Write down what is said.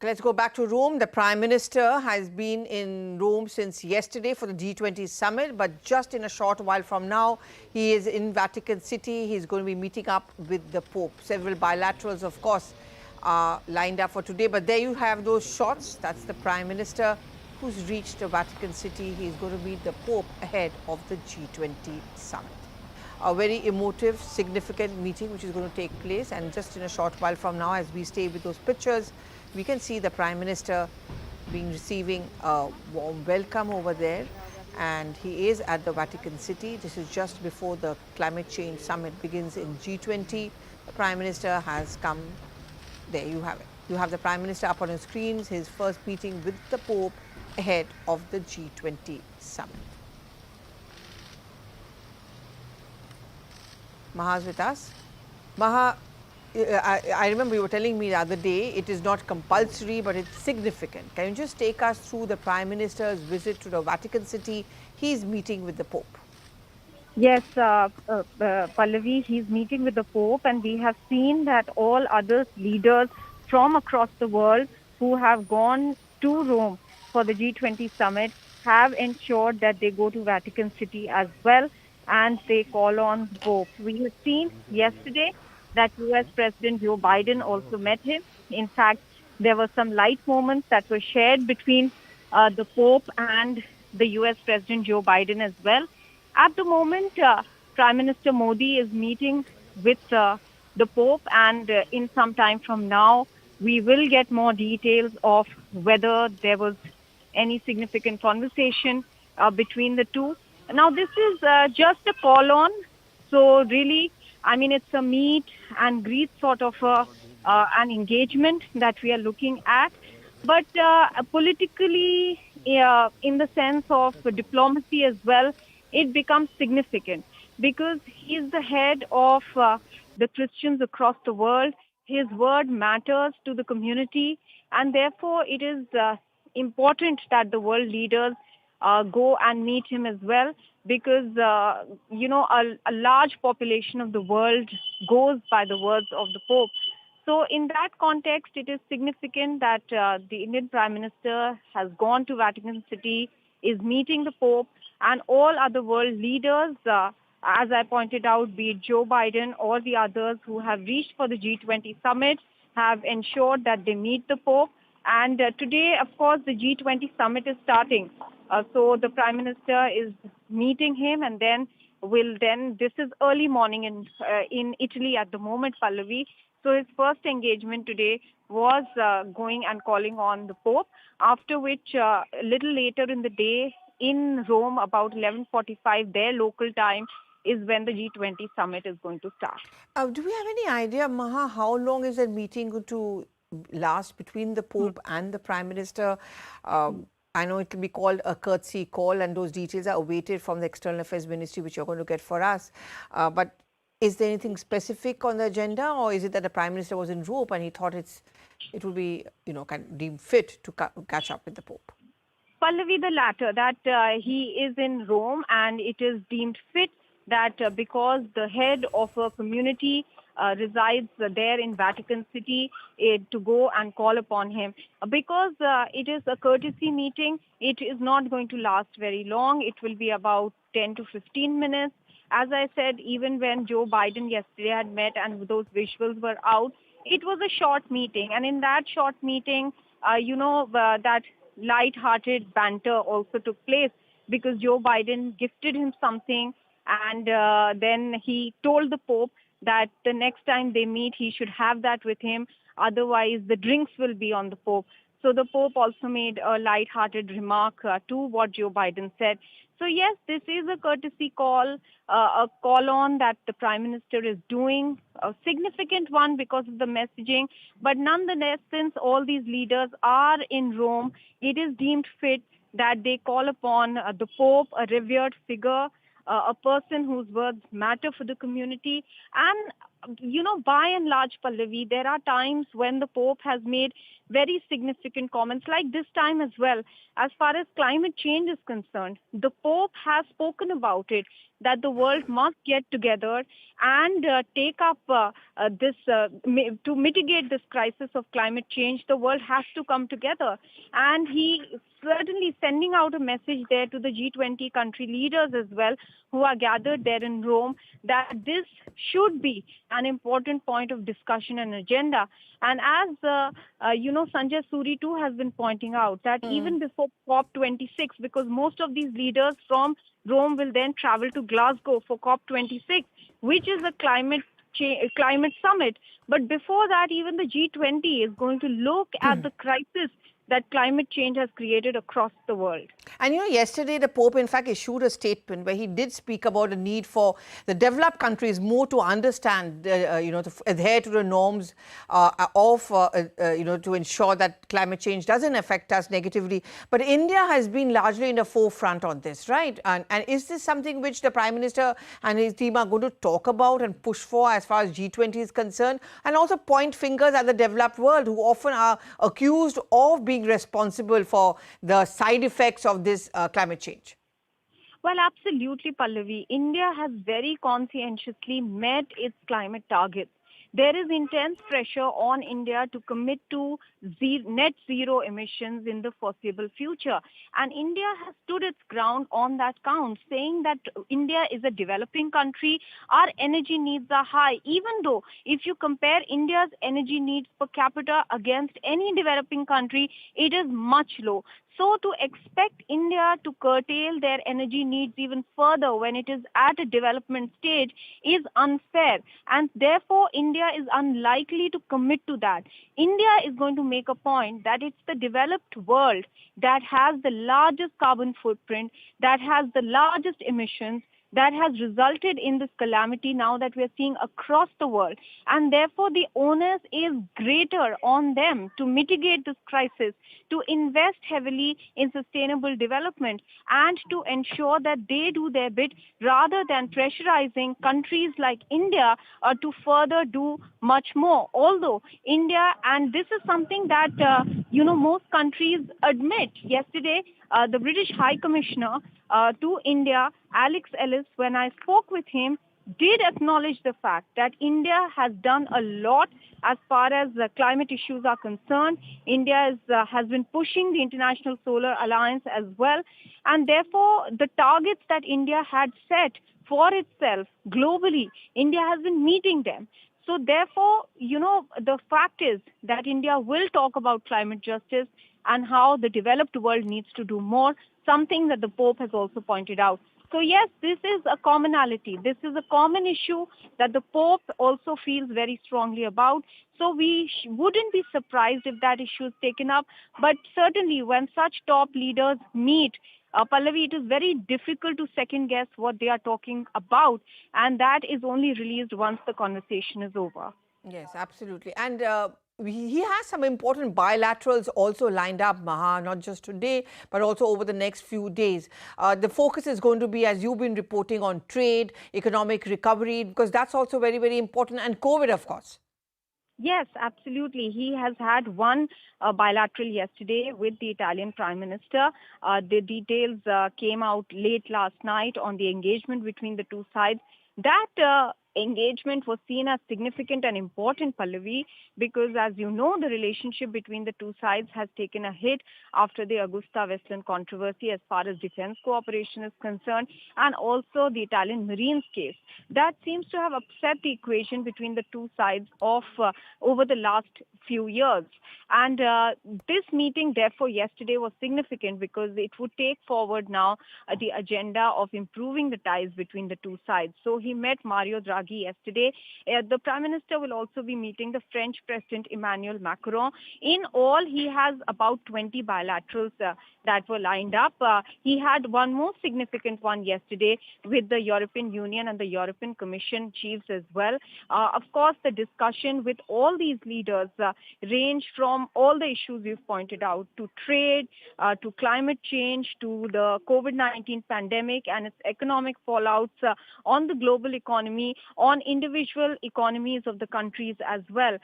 Let's go back to Rome. The Prime Minister has been in Rome since yesterday for the G20 summit, but just in a short while from now, he is in Vatican City. He's going to be meeting up with the Pope. Several bilaterals, of course, are lined up for today. But there you have those shots. That's the Prime Minister who's reached the Vatican City. He's going to meet the Pope ahead of the G20 summit. A very emotive, significant meeting which is going to take place, and just in a short while from now, as we stay with those pictures, we can see the Prime Minister receiving a warm welcome over there, and he is at the Vatican City. This is just before the climate change summit begins in G20. The Prime Minister has come. There you have it. You have the Prime Minister up on his screens, his first meeting with the Pope ahead of the G20 summit. Maha's with us. Maha, I remember you were telling me the other day, it is not compulsory, but it's significant. Can you just take us through the Prime Minister's visit to the Vatican City? He's meeting with the Pope. Yes, Pallavi, he's meeting with the Pope, and we have seen that all other leaders from across the world who have gone to Rome for the G20 summit have ensured that they go to Vatican City as well, and they call on the Pope. We have seen yesterday that US President Joe Biden also met him. In fact, there were some light moments that were shared between the Pope and the US President Joe Biden as well. At the moment, Prime Minister Modi is meeting with the Pope, and in some time from now, we will get more details of whether there was any significant conversation between the two. Now, this is just a call on. So really, I mean, it's a meet and greet sort of an engagement that we are looking at. But politically, in the sense of diplomacy as well, it becomes significant because he is the head of the Christians across the world. His word matters to the community, and therefore it is important that the world leaders go and meet him as well, because, a large population of the world goes by the words of the Pope. So in that context, it is significant that the Indian Prime Minister has gone to Vatican City, is meeting the Pope, and all other world leaders, as I pointed out, be it Joe Biden or the others who have reached for the G20 summit, have ensured that they meet the Pope. And today, of course, the G20 summit is starting. So the Prime Minister is meeting him, and this is early morning in Italy at the moment, Pallavi. So his first engagement today was going and calling on the Pope, after which a little later in the day in Rome, about 11:45 their local time, is when the G20 summit is going to start. Do we have any idea, Maha, how long is that meeting going to last between the Pope and the Prime Minister? I know it can be called a courtesy call, and those details are awaited from the External Affairs Ministry, which you're going to get for us. But is there anything specific on the agenda, or is it that the Prime Minister was in Rome and he thought it would be, kind of deemed fit to catch up with the Pope? Pallavi, the latter, that he is in Rome and it is deemed fit that because the head of a community resides there in Vatican City, to go and call upon him. Because it is a courtesy meeting, it is not going to last very long. It will be about 10 to 15 minutes. As I said, even when Joe Biden yesterday had met and those visuals were out, it was a short meeting. And in that short meeting, that light-hearted banter also took place, because Joe Biden gifted him something, and then he told the Pope that the next time they meet, he should have that with him. Otherwise, the drinks will be on the Pope. So the Pope also made a light-hearted remark to what Joe Biden said. So yes, this is a courtesy call, a call on that the Prime Minister is doing, a significant one because of the messaging. But nonetheless, since all these leaders are in Rome, it is deemed fit that they call upon the Pope, a revered figure, a person whose words matter for the community. And, by and large, Pallavi, there are times when the Pope has made very significant comments, like this time as well. As far as climate change is concerned, the Pope has spoken about it. that the world must get together and take up to mitigate this crisis of climate change. The world has to come together. And he certainly sending out a message there to the G20 country leaders as well, who are gathered there in Rome, that this should be an important point of discussion and agenda. And as Sanjay Suri too has been pointing out that even before COP26, because most of these leaders from Rome will then travel to Glasgow for COP26, which is a climate summit. But before that, even the G20 is going to look at the crisis that climate change has created across the world. And yesterday the Pope in fact issued a statement where he did speak about the need for the developed countries more to understand, to adhere to the norms to ensure that climate change doesn't affect us negatively. But India has been largely in the forefront on this, right? And is this something which the Prime Minister and his team are going to talk about and push for as far as G20 is concerned, and also point fingers at the developed world, who often are accused of being responsible for the side effects of this climate change? Well, absolutely, Pallavi. India has very conscientiously met its climate targets. There is intense pressure on India to commit to net zero emissions in the foreseeable future. And India has stood its ground on that count, saying that India is a developing country. Our energy needs are high, even though if you compare India's energy needs per capita against any developing country, it is much low. So to expect India to curtail their energy needs even further when it is at a development stage is unfair. And therefore, India is unlikely to commit to that. India is going to make a point that it's the developed world that has the largest carbon footprint, that has the largest emissions, that has resulted in this calamity now that we are seeing across the world. And therefore, the onus is greater on them to mitigate this crisis, to invest heavily in sustainable development, and to ensure that they do their bit rather than pressurizing countries like India to further do much more. Although India, and this is something that, most countries admit. Yesterday, the British High Commissioner to India, Alex Ellis, when I spoke with him, did acknowledge the fact that India has done a lot as far as climate issues are concerned. India has been pushing the International Solar Alliance as well. And therefore, the targets that India had set for itself globally, India has been meeting them. So therefore, the fact is that India will talk about climate justice and how the developed world needs to do more, something that the Pope has also pointed out. So yes, this is a commonality. This is a common issue that the Pope also feels very strongly about. So we wouldn't be surprised if that issue is taken up. But certainly when such top leaders meet, Pallavi, it is very difficult to second guess what they are talking about. And that is only released once the conversation is over. Yes, absolutely. And he has some important bilaterals also lined up, Maha, not just today, but also over the next few days. The focus is going to be, as you've been reporting, on trade, economic recovery, because that's also very, very important, and COVID, of course. Yes, absolutely. He has had one bilateral yesterday with the Italian Prime Minister. The details came out late last night on the engagement between the two sides. That engagement was seen as significant and important, Pallavi, because as you know, the relationship between the two sides has taken a hit after the Augusta-Westland controversy as far as defense cooperation is concerned, and also the Italian Marines case. That seems to have upset the equation between the two sides of over the last few years. And this meeting, therefore, yesterday was significant because it would take forward now the agenda of improving the ties between the two sides. So he met Mario Draghi yesterday. The Prime Minister will also be meeting the French President Emmanuel Macron. In all, he has about 20 bilaterals that were lined up. He had one more significant one yesterday with the European Union and the European Commission chiefs as well. Of course, the discussion with all these leaders range from all the issues you've pointed out to trade, to climate change, to the COVID-19 pandemic and its economic fallouts on the global economy, on individual economies of the countries as well.